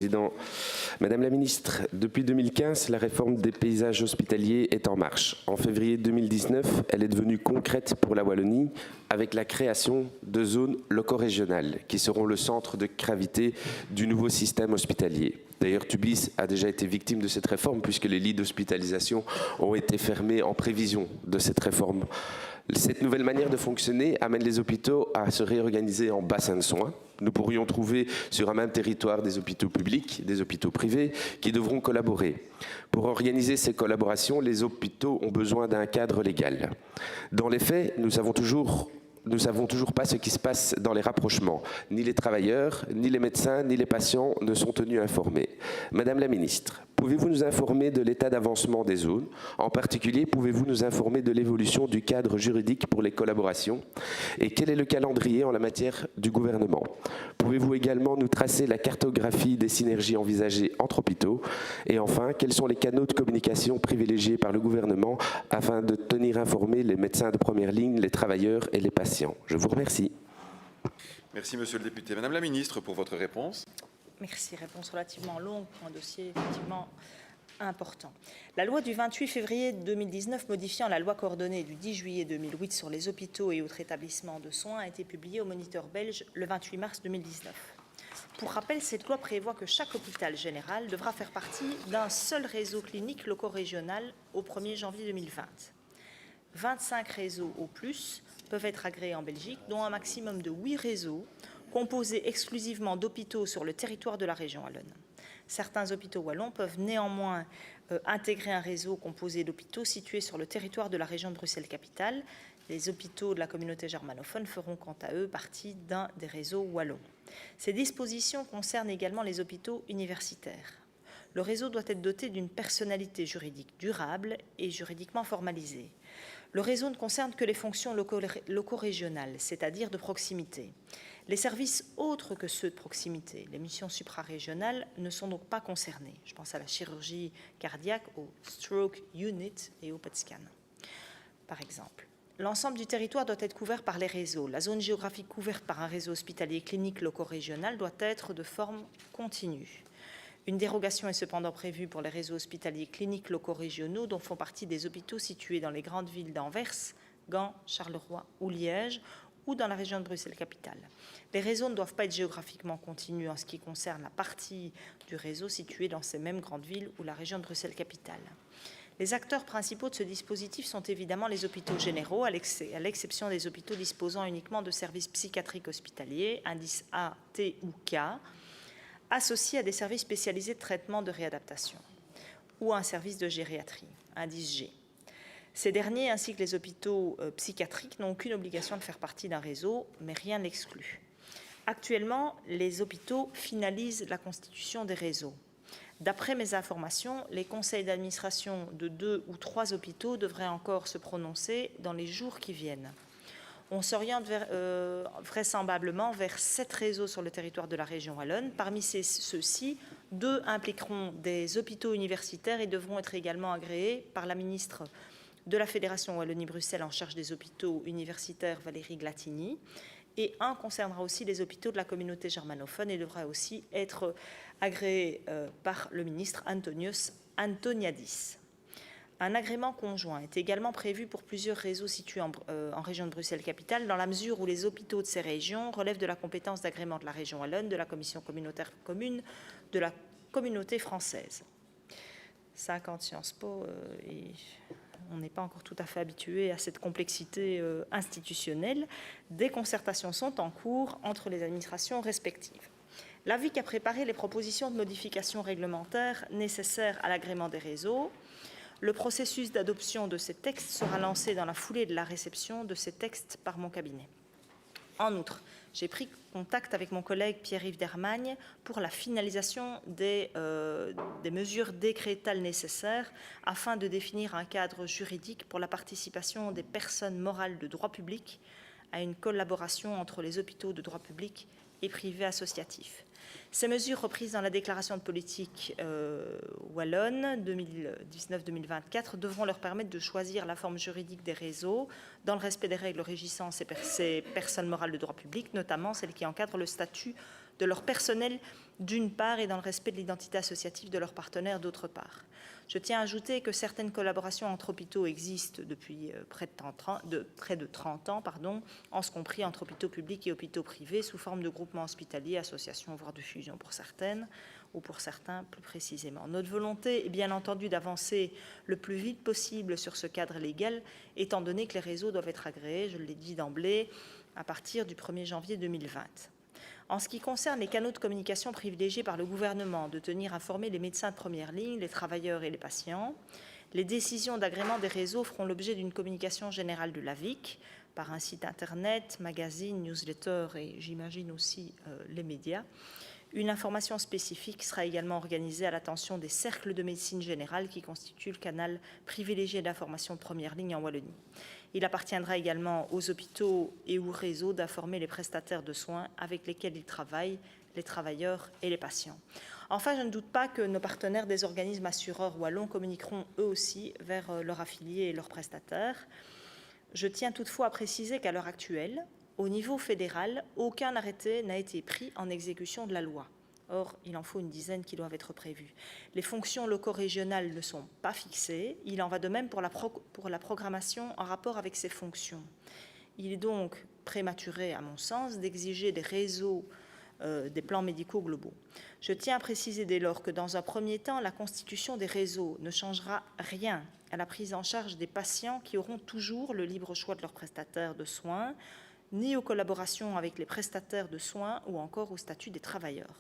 Président. Madame la ministre, depuis 2015, la réforme des paysages hospitaliers est en marche. En février 2019, elle est devenue concrète pour la Wallonie avec la création de zones loco-régionales qui seront le centre de gravité du nouveau système hospitalier. D'ailleurs, Tubis a déjà été victime de cette réforme puisque les lits d'hospitalisation ont été fermés en prévision de cette réforme. Cette nouvelle manière de fonctionner amène les hôpitaux à se réorganiser en bassins de soins. Nous pourrions trouver sur un même territoire des hôpitaux publics, des hôpitaux privés qui devront collaborer. Pour organiser ces collaborations, les hôpitaux ont besoin d'un cadre légal. Dans les faits, nous savons toujours pas ce qui se passe dans les rapprochements. Ni les travailleurs, ni les médecins, ni les patients ne sont tenus informés. Madame la ministre, pouvez-vous nous informer de l'état d'avancement des zones? En particulier, pouvez-vous nous informer de l'évolution du cadre juridique pour les collaborations? Et quel est le calendrier en la matière du gouvernement? Pouvez-vous également nous tracer la cartographie des synergies envisagées entre hôpitaux? Et enfin, quels sont les canaux de communication privilégiés par le gouvernement afin de tenir informés les médecins de première ligne, les travailleurs et les patients? Je vous remercie. Merci, monsieur le député. Madame la ministre, pour votre réponse. Merci. Réponse relativement longue pour un dossier effectivement important. La loi du 28 février 2019 modifiant la loi coordonnée du 10 juillet 2008 sur les hôpitaux et autres établissements de soins a été publiée au Moniteur belge le 28 mars 2019. Pour rappel, cette loi prévoit que chaque hôpital général devra faire partie d'un seul réseau clinique loco-régional au 1er janvier 2020. 25 réseaux au plus peuvent être agréés en Belgique, dont un maximum de 8 réseaux composés exclusivement d'hôpitaux sur le territoire de la région wallonne. Certains hôpitaux wallons peuvent néanmoins intégrer un réseau composé d'hôpitaux situés sur le territoire de la région de Bruxelles-Capitale. Les hôpitaux de la communauté germanophone feront quant à eux partie d'un des réseaux wallons. Ces dispositions concernent également les hôpitaux universitaires. Le réseau doit être doté d'une personnalité juridique durable et juridiquement formalisée. Le réseau ne concerne que les fonctions loco-régionales, c'est-à-dire de proximité. Les services autres que ceux de proximité, les missions suprarégionales, ne sont donc pas concernés. Je pense à la chirurgie cardiaque, au stroke unit et au PET scan, par exemple. L'ensemble du territoire doit être couvert par les réseaux. La zone géographique couverte par un réseau hospitalier clinique loco-régional doit être de forme continue. Une dérogation est cependant prévue pour les réseaux hospitaliers cliniques loco-régionaux dont font partie des hôpitaux situés dans les grandes villes d'Anvers, Gand, Charleroi ou Liège ou dans la région de Bruxelles-Capitale. Les réseaux ne doivent pas être géographiquement continus en ce qui concerne la partie du réseau située dans ces mêmes grandes villes ou la région de Bruxelles-Capitale. Les acteurs principaux de ce dispositif sont évidemment les hôpitaux généraux, à l'exception des hôpitaux disposant uniquement de services psychiatriques hospitaliers, indice A, T ou K, associés à des services spécialisés de traitement de réadaptation ou à un service de gériatrie, indice G. Ces derniers, ainsi que les hôpitaux psychiatriques, n'ont aucune obligation de faire partie d'un réseau, mais rien n'exclut. Actuellement, les hôpitaux finalisent la constitution des réseaux. D'après mes informations, les conseils d'administration de 2 ou 3 hôpitaux devraient encore se prononcer dans les jours qui viennent. On s'oriente vraisemblablement vers 7 réseaux sur le territoire de la région wallonne. Parmi ceux-ci, 2 impliqueront des hôpitaux universitaires et devront être également agréés par la ministre de la Fédération Wallonie-Bruxelles en charge des hôpitaux universitaires, Valérie Glatini. Et un concernera aussi les hôpitaux de la communauté germanophone et devra aussi être agréé par le ministre Antoniadis. Un agrément conjoint est également prévu pour plusieurs réseaux situés en région de Bruxelles-Capitale, dans la mesure où les hôpitaux de ces régions relèvent de la compétence d'agrément de la région wallonne, de la commission communautaire commune, de la communauté française. 50 Sciences Po, et on n'est pas encore tout à fait habitué à cette complexité institutionnelle. Des concertations sont en cours entre les administrations respectives. L'avis qu'a préparé les propositions de modification réglementaire nécessaires à l'agrément des réseaux. Le processus d'adoption de ces textes sera lancé dans la foulée de la réception de ces textes par mon cabinet. En outre, j'ai pris contact avec mon collègue Pierre-Yves Dermagne pour la finalisation des mesures décrétales nécessaires afin de définir un cadre juridique pour la participation des personnes morales de droit public à une collaboration entre les hôpitaux de droit public et privés associatifs. Ces mesures reprises dans la déclaration de politique wallonne 2019-2024 devront leur permettre de choisir la forme juridique des réseaux dans le respect des règles régissant ces personnes morales de droit public, notamment celles qui encadrent le statut de leur personnel d'une part et dans le respect de l'identité associative de leurs partenaires d'autre part. Je tiens à ajouter que certaines collaborations entre hôpitaux existent depuis près de 30 ans, en ce compris entre hôpitaux publics et hôpitaux privés, sous forme de groupements hospitaliers, associations, voire de fusion pour certaines, ou pour certains plus précisément. Notre volonté est bien entendu d'avancer le plus vite possible sur ce cadre légal, étant donné que les réseaux doivent être agréés, je l'ai dit d'emblée, à partir du 1er janvier 2020. En ce qui concerne les canaux de communication privilégiés par le gouvernement, de tenir informés les médecins de première ligne, les travailleurs et les patients, les décisions d'agrément des réseaux feront l'objet d'une communication générale de l'AVIC par un site internet, magazine, newsletter et j'imagine aussi les médias. Une information spécifique sera également organisée à l'attention des cercles de médecine générale qui constituent le canal privilégié d'information de première ligne en Wallonie. Il appartiendra également aux hôpitaux et aux réseaux d'informer les prestataires de soins avec lesquels ils travaillent, les travailleurs et les patients. Enfin, je ne doute pas que nos partenaires des organismes assureurs wallons communiqueront eux aussi vers leurs affiliés et leurs prestataires. Je tiens toutefois à préciser qu'à l'heure actuelle, au niveau fédéral, aucun arrêté n'a été pris en exécution de la loi. Or, il en faut une dizaine qui doivent être prévues. Les fonctions loco-régionales ne sont pas fixées. Il en va de même pour la programmation en rapport avec ces fonctions. Il est donc prématuré, à mon sens, d'exiger des réseaux, des plans médicaux globaux. Je tiens à préciser dès lors que, dans un premier temps, la constitution des réseaux ne changera rien à la prise en charge des patients qui auront toujours le libre choix de leurs prestataires de soins, ni aux collaborations avec les prestataires de soins ou encore au statut des travailleurs.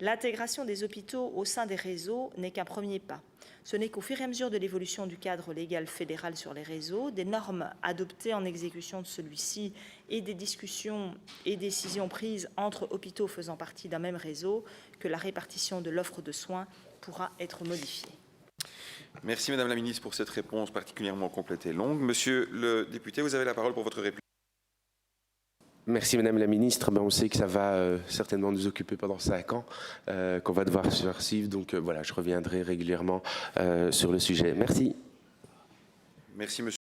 L'intégration des hôpitaux au sein des réseaux n'est qu'un premier pas. Ce n'est qu'au fur et à mesure de l'évolution du cadre légal fédéral sur les réseaux, des normes adoptées en exécution de celui-ci et des discussions et décisions prises entre hôpitaux faisant partie d'un même réseau que la répartition de l'offre de soins pourra être modifiée. Merci Madame la Ministre pour cette réponse particulièrement complète et longue. Monsieur le député, vous avez la parole pour votre réplique. Merci Madame la Ministre. On sait que ça va certainement nous occuper pendant 5 ans, qu'on va devoir suivre. Donc voilà, je reviendrai régulièrement sur le sujet. Merci. Merci Monsieur.